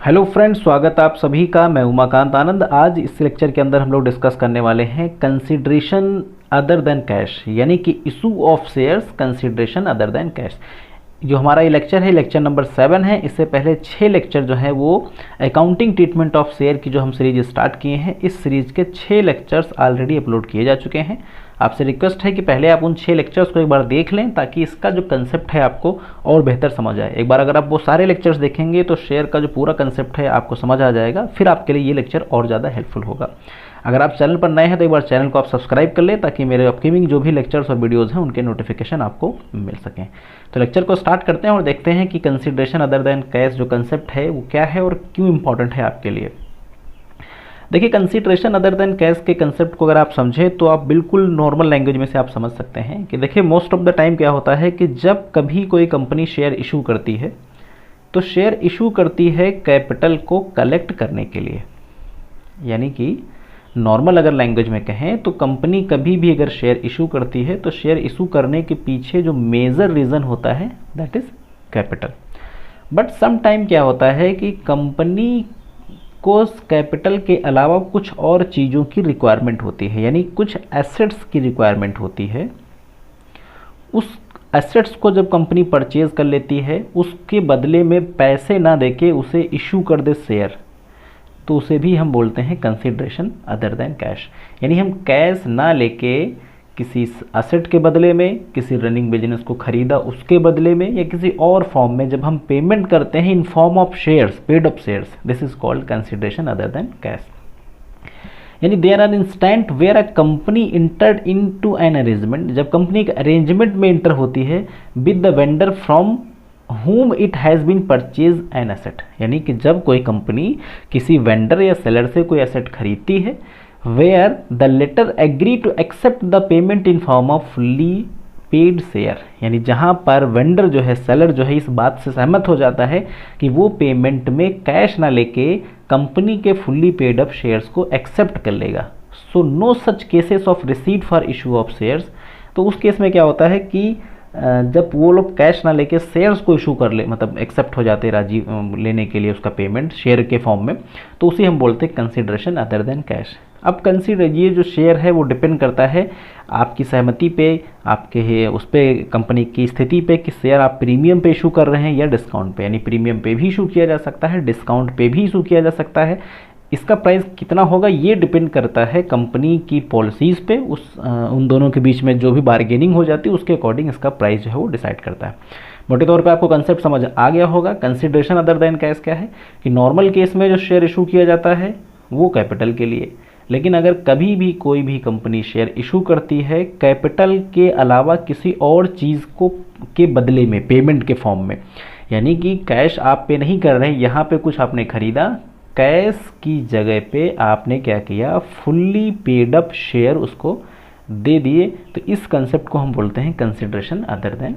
Hello friends, स्वागत है आप सभी का। मैं उमाकांत आनंद। आज इस लेक्चर के अंदर हम लोग डिस्कस करने वाले हैं कंसीडरेशन अदर देन कैश, यानी कि issue of shares consideration other than cash. जो हमारा ये लेक्चर है, लेक्चर नंबर 7 है। इससे पहले 6 लेक्चर जो है वो अकाउंटिंग ट्रीटमेंट ऑफ शेयर की जो हम सीरीज स्टार्ट किए हैं, इस सीरीज के 6 लेक्चर्स ऑलरेडी अपलोड किए जा चुके हैं। आपसे रिक्वेस्ट है कि पहले आप उन 6 लेक्चर्स को एक बार देख लें, ताकि इसका जो कंसेप्ट है आपको और बेहतर समझ आए। एक बार अगर आप वो सारे लेक्चर्स देखेंगे तो शेयर का जो पूरा कंसेप्ट है आपको समझ आ जाएगा, फिर आपके लिए ये लेक्चर और ज़्यादा हेल्पफुल होगा। अगर आप चैनल पर नए हैं तो एक बार चैनल को आप सब्सक्राइब कर लें, ताकि मेरे अपकमिंग जो भी लेक्चर्स और वीडियोज़ हैं उनके नोटिफिकेशन आपको मिल सकें। तो लेक्चर को स्टार्ट करते हैं और देखते हैं कि कंसिडरेशन अदर देन कैश जो कंसेप्ट है वो क्या है और क्यों इंपॉर्टेंट है आपके लिए। देखिए, कंसीडरेशन अदर देन कैश के कंसेप्ट को अगर आप समझें तो आप बिल्कुल नॉर्मल लैंग्वेज में से आप समझ सकते हैं कि देखिए, मोस्ट ऑफ द टाइम क्या होता है कि जब कभी कोई कंपनी शेयर इशू करती है तो शेयर इशू करती है कैपिटल को कलेक्ट करने के लिए। यानी कि नॉर्मल अगर लैंग्वेज में कहें तो कंपनी कभी भी अगर शेयर इशू करती है तो शेयर इशू करने के पीछे जो मेजर रीज़न होता है that is capital. But some time क्या होता है कि कंपनी को कैपिटल के अलावा कुछ और चीज़ों की रिक्वायरमेंट होती है, यानी कुछ एसेट्स की रिक्वायरमेंट होती है। उस एसेट्स को जब कंपनी परचेज कर लेती है, उसके बदले में पैसे ना देके उसे इशू कर दे शेयर, तो उसे भी हम बोलते हैं कंसीडरेशन अदर देन कैश। यानी हम कैश ना लेके किसी एसेट के बदले में, किसी रनिंग बिजनेस को खरीदा उसके बदले में, या किसी और फॉर्म में जब हम पेमेंट करते हैं in form of shares, paid up shares, this is called consideration other than cash. यानी there are instant where a company entered into an arrangement, जब कंपनी एक अरेंजमेंट में इंटर होती है with the vendor from whom it has been purchased an asset। यानी कि जब कोई कंपनी किसी वेंडर या सेलर से कोई एसेट खरीदती है, where the latter agree to accept the payment in form of fully paid share, यानी जहां पर वेंडर जो है, सेलर जो है, इस बात से सहमत हो जाता है कि वो पेमेंट में कैश ना लेके कंपनी के फुल्ली पेड अप शेयर्स को एक्सेप्ट कर लेगा। So no such cases of receipt for issue of shares. तो उस केस में क्या होता है कि जब वो लोग कैश ना लेके शेयर्स को इशू कर ले, मतलब एक्सेप्ट हो जाते राजी लेने के लिए उसका पेमेंट शेयर के फॉर्म में, तो उसे हम बोलते हैं कंसीडरेशन अदर देन कैश। अब ये जो शेयर है वो डिपेंड करता है आपकी सहमति पे, आपके उस पर कंपनी की स्थिति पे कि शेयर आप प्रीमियम पे इशू कर रहे हैं या डिस्काउंट पे। यानी प्रीमियम पे भी इशू किया जा सकता है, डिस्काउंट पे भी इशू किया जा सकता है। इसका प्राइस कितना होगा ये डिपेंड करता है कंपनी की पॉलिसीज़ पे, उन दोनों के बीच में जो भी बार्गेनिंग हो जाती है उसके अकॉर्डिंग इसका प्राइस जो है वो डिसाइड करता है। मोटे तौर पे आपको कंसेप्ट समझ आ गया होगा। कंसीडरेशन अदर देन कैश क्या है कि नॉर्मल केस में जो शेयर इशू किया जाता है वो कैपिटल के लिए, लेकिन अगर कभी भी कोई भी कंपनी शेयर इशू करती है कैपिटल के अलावा किसी और चीज़ को के बदले में, पेमेंट के फॉर्म में, यानी कि कैश आप पे नहीं कर रहे, यहाँ पे कुछ आपने खरीदा, कैश की जगह पे आपने क्या किया, फुल्ली पेड अप शेयर उसको दे दिए, तो इस कंसेप्ट को हम बोलते हैं कंसीडरेशन अदर देन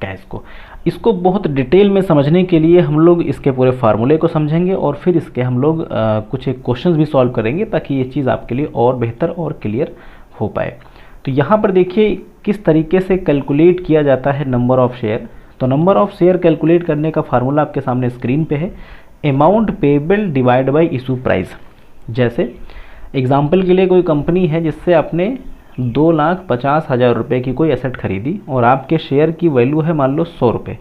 कैश को। इसको बहुत डिटेल में समझने के लिए हम लोग इसके पूरे फार्मूले को समझेंगे और फिर इसके हम लोग कुछ एक क्वेश्चंस भी सॉल्व करेंगे, ताकि ये चीज़ आपके लिए और बेहतर और क्लियर हो पाए। तो यहाँ पर देखिए किस तरीके से कैलकुलेट किया जाता है नंबर ऑफ शेयर। तो नंबर ऑफ शेयर कैलकुलेट करने का फार्मूला आपके सामने स्क्रीन पे है, amount payable divide by issue price. जैसे एग्जाम्पल के लिए कोई कंपनी है जिससे आपने 2,50,000 रुपये की कोई एसेट खरीदी और आपके शेयर की वैल्यू है मान लो 100 रुपये,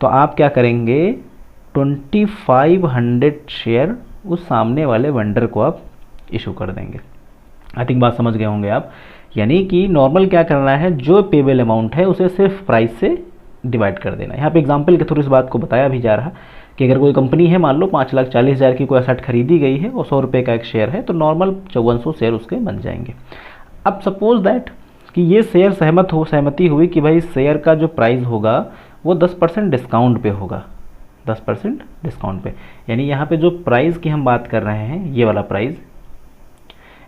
तो आप क्या करेंगे, 2500 शेयर उस सामने वाले वेंडर को आप इशू कर देंगे। आई थिंक बात समझ गए होंगे आप। यानी कि नॉर्मल क्या करना है, जो पेबल अमाउंट है उसे सिर्फ प्राइस से डिवाइड कर देना। यहाँ पे एग्जाम्पल के थ्रू इस बात को बताया भी जा रहा कि अगर कोई कंपनी है मान लो 5,40,000 की कोई एसेट खरीदी गई है और 100 रुपये का एक शेयर है, तो नॉर्मल 5400 शेयर उसके बन जाएंगे। अब सपोज दैट कि ये शेयर सहमति हुई कि भाई शेयर का जो प्राइस होगा वो 10% डिस्काउंट पे होगा, 10% डिस्काउंट पे। यानी यहाँ पे जो प्राइस की हम बात कर रहे हैं, ये वाला प्राइस,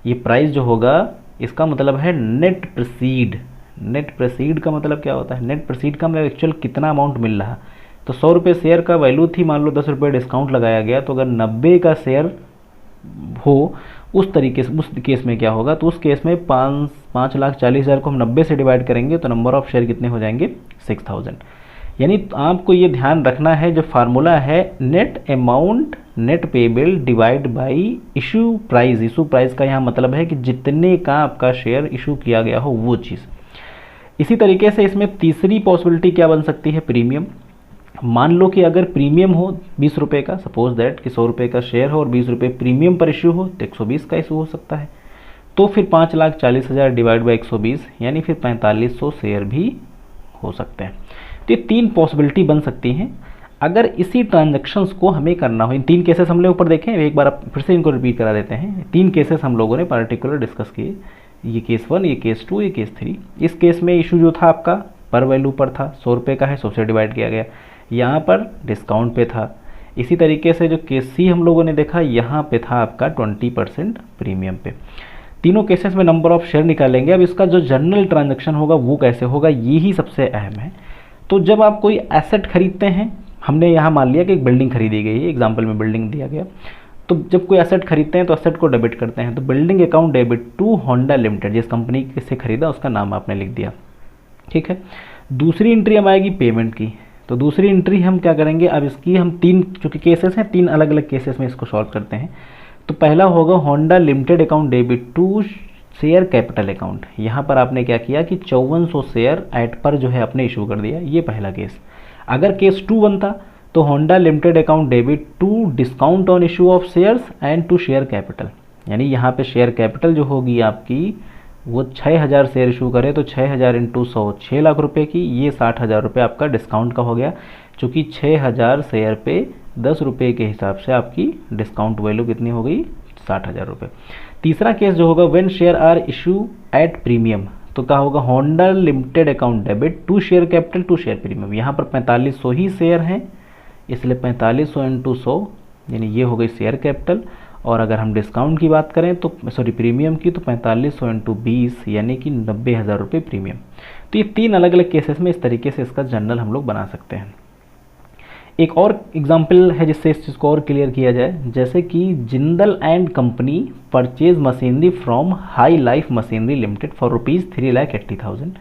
ये प्राइस जो होगा इसका मतलब है नेट प्रोसीड। नेट प्रोसीड का मतलब क्या होता है, नेट प्रोसीड का मतलब एक्चुअल कितना अमाउंट मिल रहा। तो 100 रुपये शेयर का वैल्यू थी, मान लो 10 रुपये डिस्काउंट लगाया गया, तो अगर 90 का शेयर हो उस तरीके से, उस केस में क्या होगा, तो उस केस में 5,40,000 को हम 90 से डिवाइड करेंगे तो नंबर ऑफ शेयर कितने हो जाएंगे, 6000। यानी आपको ये ध्यान रखना है, जो फार्मूला है net amount net payable divide by issue price. Issue price का यहाँ मतलब है कि जितने का आपका शेयर इशू किया गया हो वो चीज़। इसी तरीके से इसमें तीसरी पॉसिबिलिटी क्या बन सकती है, प्रीमियम। मान लो कि अगर प्रीमियम हो 20 रुपये का, सपोज दैट कि 100 रुपये का शेयर हो और 20 रुपये प्रीमियम पर इशू हो, तो 120 का इशू हो सकता है। तो फिर 5,40,000 डिवाइड बाई 120 यानी फिर 4500 शेयर भी हो सकते हैं। तो ये 3 पॉसिबिलिटी बन सकती हैं अगर इसी ट्रांजैक्शंस को हमें करना हो। इन 3 केसेस हम लोग ऊपर देखें, एक बार आप फिर से इनको रिपीट करा देते हैं। 3 केसेस हम लोगों ने पार्टिकुलर डिस्कस किए, ये केस 1, ये केस 2, ये केस 3। इस केस में इशू जो था आपका पर वैल्यू पर था, 100 रुपये का है, 100 से डिवाइड किया गया। यहाँ पर डिस्काउंट पे था। इसी तरीके से जो केस सी हम लोगों ने देखा, यहाँ पे था आपका 20% प्रीमियम पे। तीनों केसेस में नंबर ऑफ शेयर निकालेंगे। अब इसका जो जनरल ट्रांजैक्शन होगा वो कैसे होगा, ये ही सबसे अहम है। तो जब आप कोई एसेट खरीदते हैं, हमने यहाँ मान लिया कि एक बिल्डिंग खरीदी गई है, एग्जाम्पल में बिल्डिंग दिया गया, तो जब कोई एसेट खरीदते हैं तो एसेट को डेबिट करते हैं। तो building account debit to Honda limited, जिस कंपनी से खरीदा उसका नाम आपने लिख दिया, ठीक है। दूसरी एंट्री हम आएगी पेमेंट की। तो दूसरी एंट्री हम क्या करेंगे, अब इसकी हम 3 चूँकि केसेस हैं, 3 अलग अलग केसेस में इसको सॉल्व करते हैं। तो पहला होगा Honda limited account debit to share capital account. यहाँ पर आपने क्या किया कि 5400 शेयर एट पर जो है आपने इशू कर दिया, ये पहला केस। अगर केस 2 बनता तो Honda limited account debit to discount on issue of shares and to share capital. यानी यहाँ पे शेयर कैपिटल जो होगी आपकी वो 6000 शेयर इशू करे तो 6000 इंटू 100 6 लाख रुपए की, ये 60,000 रुपये आपका डिस्काउंट का हो गया, चूँकि 6000 शेयर पे 10 रुपये के हिसाब से आपकी डिस्काउंट वैल्यू कितनी हो गई, 60,000 रुपये। तीसरा केस जो होगा when share are issue at premium, तो क्या होगा Honda limited account debit to share capital to share premium. यहाँ पर 4500 ही शेयर हैं, इसलिए 4500 इंटू 100 यानी ये हो गई शेयर कैपिटल। और अगर हम डिस्काउंट की बात करें तो सॉरी प्रीमियम की, तो 4500 इंटू 20 यानी कि 90,000 रुपये प्रीमियम। तो ये 3 अलग अलग केसेस में इस तरीके से इसका जनरल हम लोग बना सकते हैं। एक और एग्जाम्पल है जिससे इस चीज़ को और क्लियर किया जाए, जैसे कि Jindal and company purchase machinery from high life machinery limited for ₹3,80,000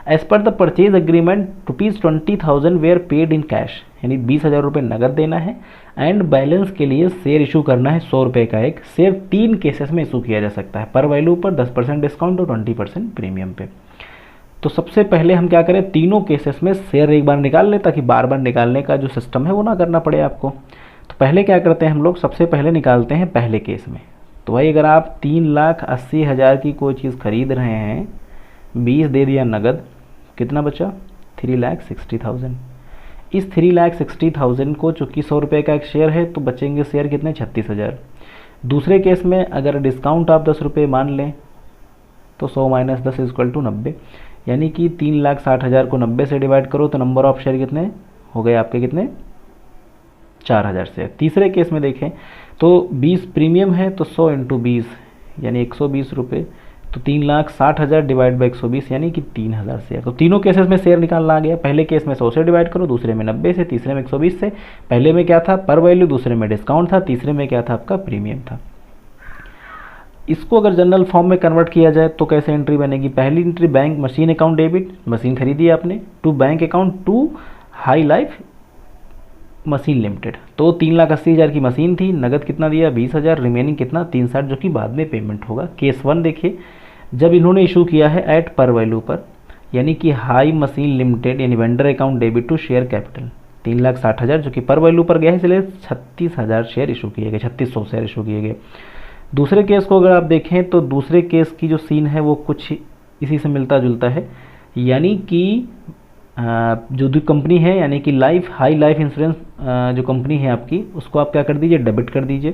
as per the purchase agreement ₹20,000 were paid in cash, यानी 20,000 रुपये नगद देना है एंड बैलेंस के लिए शेयर इशू करना है 100 रुपये का एक शेयर। 3 केसेस में इशू किया जा सकता है, पर वैल्यू पर 10% डिस्काउंट और 20% प्रीमियम पे। तो सबसे पहले हम क्या करें, तीनों केसेस में शेयर एक बार निकाल लें ताकि बार बार निकालने का जो सिस्टम है वो ना करना पड़े आपको। तो पहले क्या करते हैं हम लोग, सबसे पहले निकालते हैं पहले केस में। तो भाई अगर आप 3,80,000 की कोई चीज़ खरीद रहे हैं, 20 दे दिया नगद, कितना बचा 3,60,000। इस 3,60,000 को चूँकि 100 रुपये का एक शेयर है तो बचेंगे शेयर कितने, 36,000। दूसरे केस में अगर डिस्काउंट आप 10 रुपये मान लें तो 100 माइनस 10 इक्वल टू 90, यानी कि 3,60,000 को 90 से डिवाइड करो तो नंबर ऑफ शेयर कितने हो गए आपके, कितने 4,000 शेयर। तीसरे केस में देखें तो 20 प्रीमियम है तो 100 इंटू 20 यानी 120 रुपये, तो 3,60,000 डिवाइड बाई 120 यानी कि 3,000 शेयर। तो तीनों केसेस में शेयर निकालना आ गया। पहले केस में 100 से डिवाइड करो, दूसरे में 90 से, तीसरे में 120 से। पहले में क्या था पर वैल्यू, दूसरे में डिस्काउंट था, तीसरे में क्या था आपका प्रीमियम था। इसको अगर जनरल फॉर्म में कन्वर्ट किया जाए तो कैसे एंट्री बनेगी, पहली entry bank machine account debit, machine खरीदी आपने, to bank account to high life machine limited. तो 3,80,000 की मशीन थी, नगद कितना दिया 20,000, रिमेनिंग कितना 360 जो कि बाद में पेमेंट होगा। केस 1 देखिए, जब इन्होंने इशू किया है एट पर वैल्यू पर, यानी कि हाई मशीन लिमिटेड यानी vendor account debit to share capital 3,60,000 जो कि पर वैल्यू पर गया है, इसलिए 36,000 शेयर इशू किए गए, 3600 शेयर इशू किए गए। दूसरे केस को अगर आप देखें तो दूसरे केस की जो सीन है वो कुछ इसी से मिलता जुलता है, यानी कि जो कंपनी है यानी कि लाइफ हाई लाइफ इंश्योरेंस जो कंपनी है आपकी, उसको आप क्या कर दीजिए डेबिट कर दीजिए,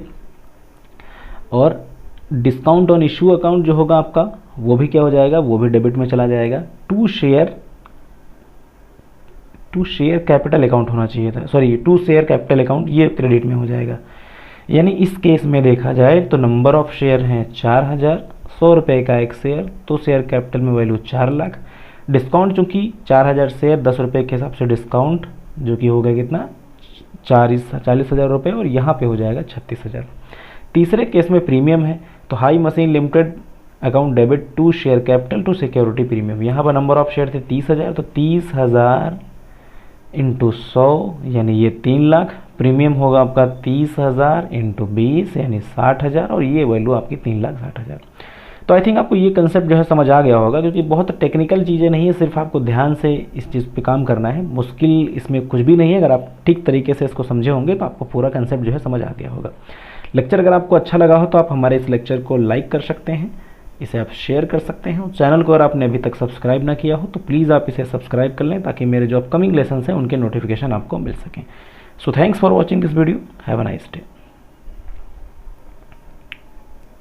और डिस्काउंट ऑन इशू अकाउंट जो होगा आपका वो भी क्या हो जाएगा, वो भी डेबिट में चला जाएगा। टू शेयर कैपिटल अकाउंट होना चाहिए था, sorry to share capital account, ये क्रेडिट में हो जाएगा। यानी इस केस में देखा जाए तो नंबर ऑफ शेयर हैं 4,000, 100 रुपये का एक शेयर, तो शेयर कैपिटल में वैल्यू 4 लाख। डिस्काउंट चूँकि 4,000 शेयर 10 रुपये के हिसाब से डिस्काउंट जो कि हो गया कितना 40,000 रुपये, और यहाँ पे हो जाएगा 36,000। तीसरे केस में प्रीमियम है तो high machine limited account debit to share capital to security premium, यहाँ पर नंबर ऑफ शेयर थे 30,000, तो 30,000 इंटू 100 यानी ये 3 लाख, प्रीमियम होगा आपका 30,000 इंटू 20 यानी 60,000, और ये वैल्यू आपकी 3,60,000। तो आई थिंक आपको ये कंसेप्ट जो है समझ आ गया होगा, क्योंकि बहुत टेक्निकल चीज़ें नहीं है, सिर्फ आपको ध्यान से इस चीज़ पे काम करना है। मुश्किल इसमें कुछ भी नहीं है, अगर आप ठीक तरीके से इसको समझे होंगे तो आपको पूरा कंसेप्ट जो है समझ आ गया होगा। लेक्चर अगर आपको अच्छा लगा हो तो आप हमारे इस लेक्चर को लाइक कर सकते हैं, इसे आप शेयर कर सकते हैं। चैनल को अगर आपने अभी तक सब्सक्राइब ना किया हो तो प्लीज़ आप इसे सब्सक्राइब कर लें, ताकि मेरे जो अपकमिंग लेसन हैं उनके नोटिफिकेशन आपको मिल सकें। So thanks for watching this video, have a nice day.